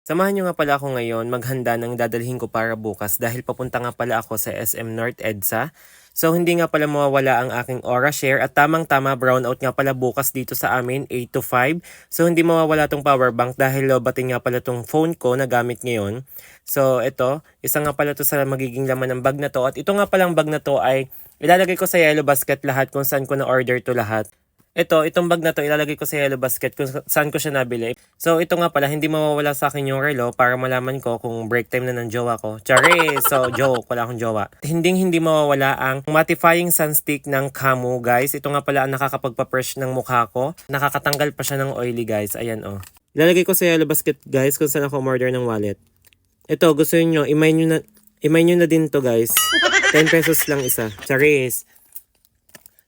Samahan niyo nga pala ako ngayon maghanda ng dadalhin ko para bukas dahil papunta nga pala ako sa SM North EDSA. So hindi nga pala mawawala ang aking Aura Share at tamang-tama brownout nga pala bukas dito sa amin 8 to 5. So hindi mawawala tong power bank dahil lobatin nga pala tong phone ko na gamit ngayon. So ito, isa nga pala to sa magiging laman ng bag na to at ito nga palang bag na to ay ilalagay ko sa yellow basket lahat kung saan ko na order to lahat. Itong bag na to ilalagay ko sa yellow basket kung saan ko siya nabili. So ito nga pala, hindi mawawala sa akin yung relo para malaman ko kung break time na ng jowa ko. Charis! So joke, wala akong jowa. Hindi mawawala ang mattifying sunstick ng Camo guys. Ito nga pala ang nakakapagpa-fresh ng mukha ko. Nakakatanggal pa siya ng oily guys. Ayan oh. Ilalagay ko sa yellow basket guys kung saan ako order ng wallet. Ito, gusto niyo i-mine nyo na din to guys. 10 pesos lang isa. Charis!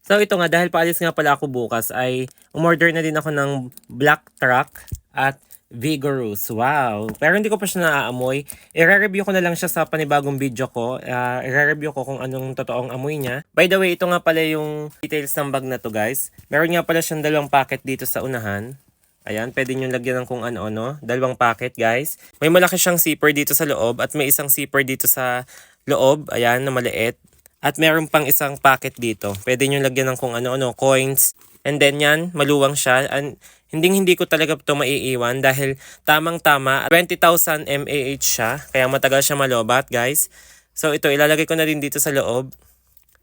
So ito nga, dahil paalis nga pala ako bukas ay umorder na din ako ng Black Truck at Vigorous. Wow! Pero hindi ko pa siya naaamoy. I-review ko na lang siya sa panibagong video ko. I-review ko kung anong totoong amoy niya. By the way, ito nga pala yung details ng bag na to guys. Meron nga pala siyang dalawang packet dito sa unahan. Ayan, pwede nyo lagyan ng kung ano-ano. Dalawang packet guys. May malaki siyang zipper dito sa loob at may isang zipper dito sa loob. Ayan, na maliit. At meron pang isang packet dito. Pwede nyo lagyan ng kung ano-ano, coins. And then yan, maluwang siya. And hindi ko talaga ito maiiwan dahil tamang-tama 20,000 mAh siya. Kaya matagal siya malobat, guys. So ito, ilalagay ko na din dito sa loob.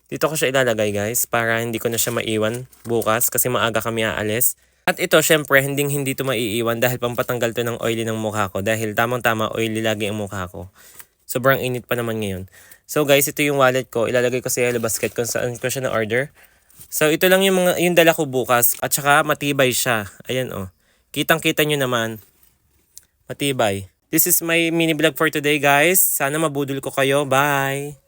Dito ko siya ilalagay, guys, para hindi ko na siya maiwan bukas kasi maaga kami aalis. At ito, syempre, hindi ito maiiwan dahil pampatanggal to ng oily ng mukha ko. Dahil tamang-tama, oily lagi ang mukha ko. Sobrang init pa naman ngayon. So guys, ito yung wallet ko. Ilalagay ko sa yellow basket kung saan ko siya na-order. So ito lang yung dala ko bukas. At saka matibay siya. Ayan oh. Kitang-kita nyo naman. Matibay. This is my mini vlog for today guys. Sana mabudol ko kayo. Bye!